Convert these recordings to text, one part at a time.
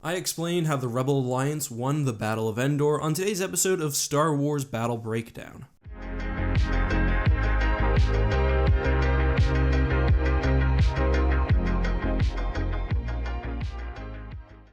I explain how the Rebel Alliance won the Battle of Endor on today's episode of Star Wars Battle Breakdown.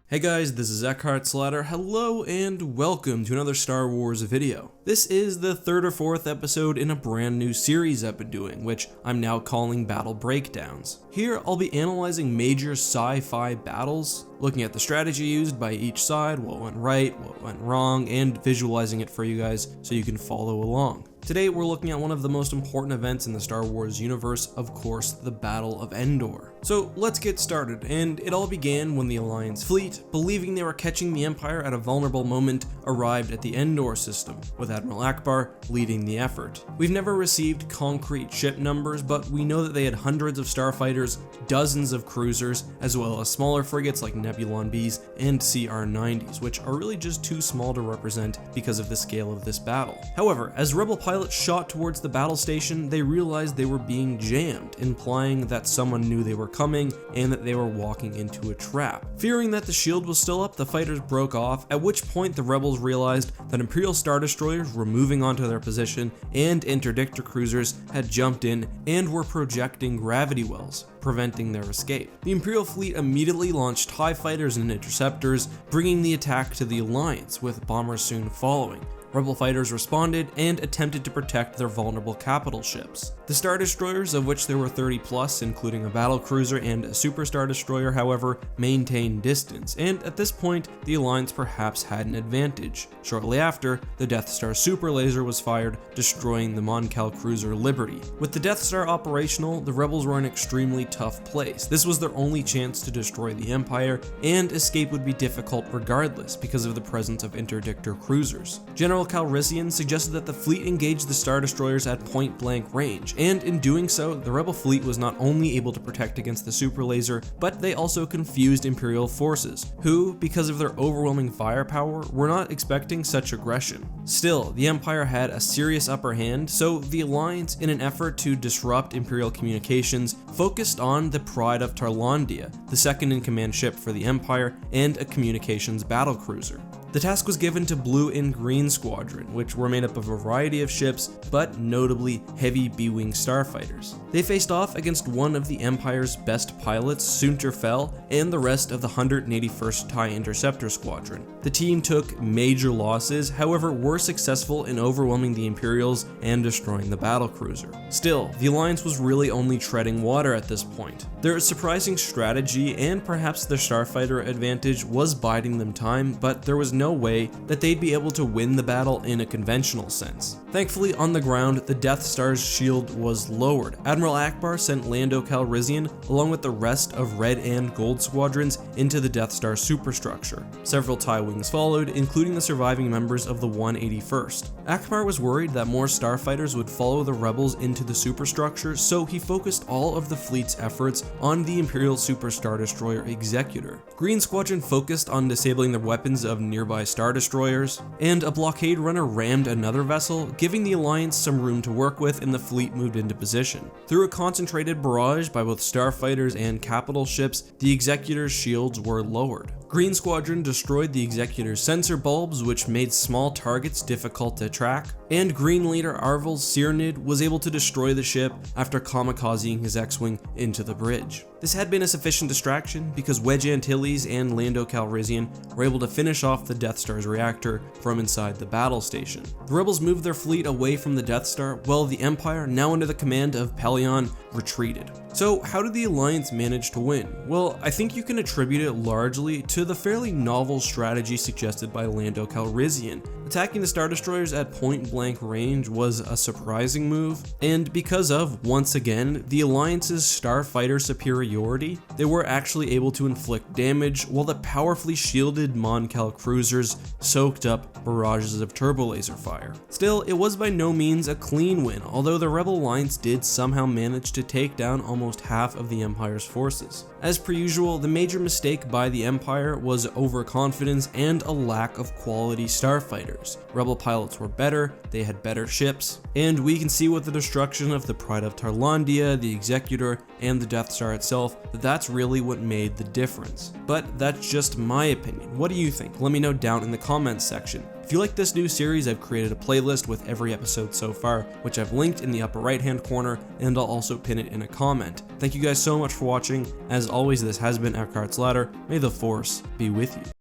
Hey guys, this is EckhartsLadder. Hello and welcome to another Star Wars video. This is the third or fourth episode in a brand new series I've been doing, which I'm now calling Battle Breakdowns. Here, I'll be analyzing major sci-fi battles, looking at the strategy used by each side, what went right, what went wrong, and visualizing it for you guys so you can follow along. Today, we're looking at one of the most important events in the Star Wars universe, of course, the Battle of Endor. So let's get started, and it all began when the Alliance fleet, believing they were catching the Empire at a vulnerable moment, arrived at the Endor system, with Admiral Ackbar leading the effort. We've never received concrete ship numbers, but we know that they had hundreds of starfighters, dozens of cruisers, as well as smaller frigates like Nebulon Bs and CR-90s, which are really just too small to represent because of the scale of this battle. However, as Rebel pilots shot towards the battle station, they realized they were being jammed, implying that someone knew they were coming and that they were walking into a trap. Fearing that the shield was still up, the fighters broke off, at which point the rebels realized that Imperial Star Destroyers were moving onto their position and interdictor cruisers had jumped in and were projecting gravity wells, preventing their escape. The Imperial fleet immediately launched TIE fighters and interceptors, bringing the attack to the Alliance, with bombers soon following. Rebel fighters responded and attempted to protect their vulnerable capital ships. The Star Destroyers, of which there were 30 plus, including a battle cruiser and a Super Star Destroyer, however, maintained distance, and at this point, the Alliance perhaps had an advantage. Shortly after, the Death Star super laser was fired, destroying the Mon Cal cruiser Liberty. With the Death Star operational, the rebels were in an extremely tough place. This was their only chance to destroy the Empire, and escape would be difficult regardless because of the presence of interdictor cruisers. General Calrissian suggested that the fleet engage the Star Destroyers at point-blank range, and in doing so, the Rebel fleet was not only able to protect against the super laser, but they also confused Imperial forces, who, because of their overwhelming firepower, were not expecting such aggression. Still, the Empire had a serious upper hand, so the Alliance, in an effort to disrupt Imperial communications, focused on the Pride of Tarlandia, the second-in-command ship for the Empire, and a communications battlecruiser. The task was given to Blue and Green Squadron, which were made up of a variety of ships, but notably heavy B-Wing starfighters. They faced off against one of the Empire's best pilots, Sunter Fell, and the rest of the 181st TIE Interceptor Squadron. The team took major losses, however were successful in overwhelming the Imperials and destroying the battlecruiser. Still, the Alliance was really only treading water at this point. Their surprising strategy and perhaps their starfighter advantage was biding them time, but there was no way that they'd be able to win the battle in a conventional sense. Thankfully, on the ground, the Death Star's shield was lowered. Admiral Ackbar sent Lando Calrissian, along with the rest of Red and Gold squadrons, into the Death Star superstructure. Several TIE wings followed, including the surviving members of the 181st. Ackbar was worried that more starfighters would follow the rebels into the superstructure, so he focused all of the fleet's efforts on the Imperial Super Star Destroyer Executor. Green Squadron focused on disabling the weapons of nearby Star Destroyers, and a blockade runner rammed another vessel, giving the Alliance some room to work with, and the fleet moved into position. Through a concentrated barrage by both starfighters and capital ships, the Executor's shields were lowered. Green Squadron destroyed the Executor's sensor bulbs, which made small targets difficult to track, and Green Leader Arvel's Cyrnid was able to destroy the ship after kamikazing his X-Wing into the bridge. This had been a sufficient distraction because Wedge Antilles and Lando Calrissian were able to finish off the Death Star's reactor from inside the battle station. The rebels moved their fleet away from the Death Star, while the Empire, now under the command of Pelion, retreated. So how did the Alliance manage to win? Well, I think you can attribute it largely to the fairly novel strategy suggested by Lando Calrissian. Attacking the Star Destroyers at point-blank range was a surprising move, and because of, once again, the Alliance's starfighter superiority, they were actually able to inflict damage while the powerfully shielded Mon Cal cruisers soaked up barrages of turbolaser fire. Still, it was by no means a clean win, although the Rebel Alliance did somehow manage to take down almost half of the Empire's forces. As per usual, the major mistake by the Empire was overconfidence and a lack of quality starfighters. Rebel pilots were better, they had better ships, and we can see with the destruction of the Pride of Tarlandia, the Executor, and the Death Star itself that that's really what made the difference. But that's just my opinion. What do you think? Let me know down in the comments section. If you like this new series, I've created a playlist with every episode so far, which I've linked in the upper right hand corner, and I'll also pin it in a comment. Thank you guys so much for watching. As always, this has been EckhartsLadder. May the Force be with you.